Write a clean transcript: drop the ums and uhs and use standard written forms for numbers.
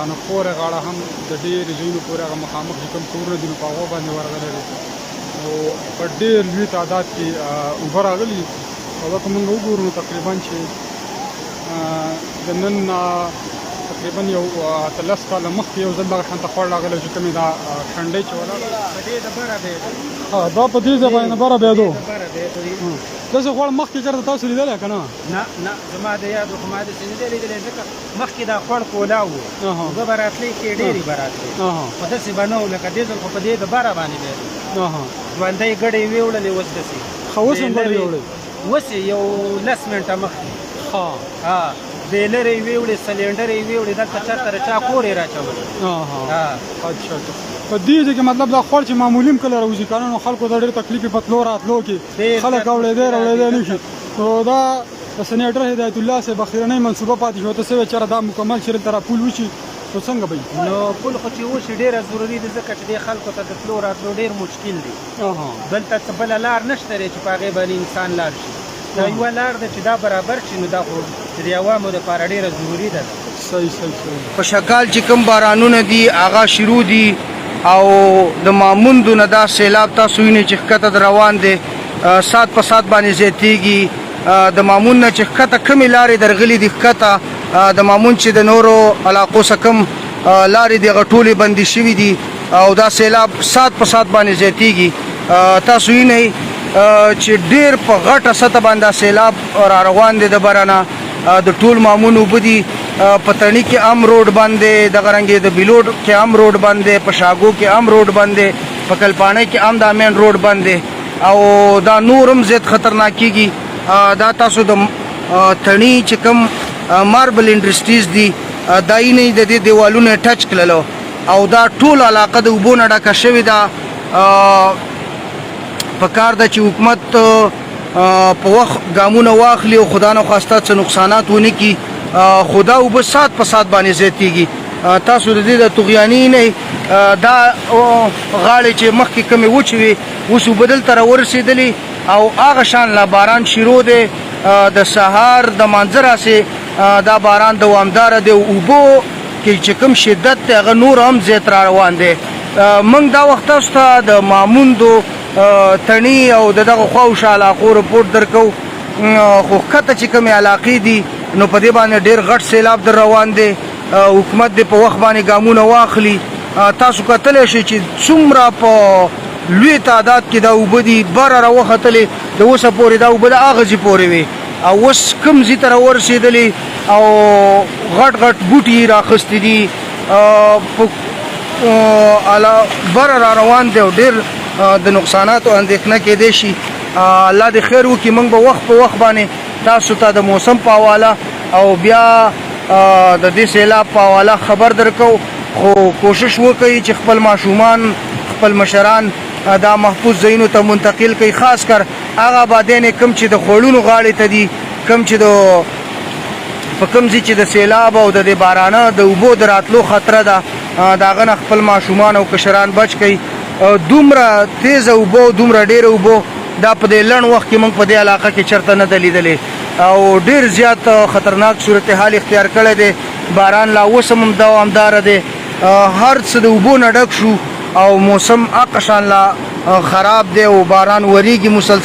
نو پورې غاړه هم د ډېرې ځایونو پورې هغه مخامخ چې کوم کورونه دي نو په هغو باندې ورغلي دي نو په ډېر لوی تعداد کې اوبه راغلي او که موږ وګورو نو تقریبا چې د نن تقریبا یو 13 کاله مخکې یو ځل دغه شانته خوړ راغلی چې کومې دا ټنډۍ چې ولاړه دا په دې ځای باندې بره بیا دو داسې خوړ مخکې چېرته تاسو لیدلی که نه نه زما د یاد خو ما داسې نه دی لیدلی ځکه مخکې دا خوړ کولا وو اوبه به راتلې کې ډېرې به راتلې خو داسې به نه وو لکه دې ځل خو په دې د بره باندې بیا ژوندۍ ګډې یې ویوړلې اوس داسې ښه اوس هم ګډې ویوړې اوس یو 10 منټه مخکې بیلر یې ویوړې سلینډر یې ویوړې دلته چېرته د چا کور یې راچولی اچھا په دې ځای کې مطلب دا خوړ چې معمولي هم کله راوځي که نه نو خلکو ته ډېر تکلیف په تلو راتلو کې خلک اورېدی راوړېدی نه شي نو دا د سنیټر هدایت الله صاحب اخرنۍ منصوبه پاتې شوه ته څه چېرې دا مکمل چې دلته راپول وشي نو څنګه به وي نو پل خو چې وشي ډېره ضروري ده ځکه چې دې خلکو ته د تلو راتلو ډېر مشکل دی دلته څه بله لار نشته دی چې په هغې باندې انسان لاړ شي دا یوه لار ده چې دا برابر شي نو دا خو چې د عوامو دپاره ډېره ضروري ده صحیح په شکال چې کوم بارانونه دي هغه شروع دي او د ماموندو نه دا سیلاب تاسو وینئ چې ښکته روان دی سات په سات باندې زیاتېږي د مامون نه چې ښکته کمې لارې درغلي دي ښکته د مامون چې د نورو علاقو څخه کم لارې دي هغه ټولې بندې شوي دي او دا سیلاب سات په سات باندې زیاتېږي تاسو وینئ چې ډېر په غټه سطح باندې سیلاب را روان دی د بره نه د ټول مامون اوبه دي په تڼي کې هم روډ بند دی دغه رنګې د بیلوډ کې هم روډ بند دی په شاګو کې هم روډ بند دی په کلپاڼۍ کې هم دا مین روډ بند دی او دا نور هم زیات خطرناک کېږي دا تاسو د تڼي چې کوم ماربل انډسټریز دي دا یې نه د دې دیوالونه ټچ کړلو او دا ټول علاقه د اوبو نه ډکه شوې ده پکار ده چې حکومت په وخت ګامونه واخلي او خدا نخواسته څه نقصانات ونه کړي خو دا اوبه سات په سات باندې زیاتېږي تاسو د دې د طغیاني نه دا غاړې چې مخکې کمې وچې وې اوس اوبه دلته راورسېدلې او هغه شان لا باران شروع دی د سهار د مانځه راسې دا باران دوامداره دی اوبو کې چې کوم شدت دی هغه نور هم زیات را روان دی موږ دا وخت تاسو ته د ماموندو تڼي او د دغه خواوشا علاقو رپورټ درکو خو ښکته چې کومې علاقې دي نو په دې باندې ډېر غټ سیلاب در روان دی حکومت دې په وخت باندې ګامونه واخلي تاسو کتلی شئ چې څومره په لوی تعداد کې دا اوبه دي بره راوختلې د اوسه پورې دا اوبه د هغه ځای پورې وې او اوس کوم ځای ته راورسېدلې او غټ غټ بوټي یې راخیستي دي بره را روان دی او ډېر د نقصاناتو اندېښنه کېدی شي الله دې خیر وکړي موږ به وخت په وخت باندې تاسو ته د موسم په حواله او بیا د دې سیلاب په حواله خبر درکو خو کوشش وکړئ چې خپل ماشومان خپل مشران دا محفوظ ځایونو ته منتقل کړئ خاص کر هغه آبادیان کم چې د خوړونو غاړې ته دي کم چې په کوم ځای چې د سیلاب او د دې بارانه د اوبو د راتلو خطره ده د هغه نه خپل ماشومان او کشران بچ کړئ دومره تیزه اوبه دومره ډېره اوبه دا په دې لنډ وخت کې موږ په دې علاقه کې چېرته نه ده لیدلې او ډېر زیات خطرناک صورتحال اختیار کړی دی باران لا اوس هم دوامداره دی هر څه د اوبو نه ډک شو او موسم هغه شان لا خراب دی او باران وریږي مسلسل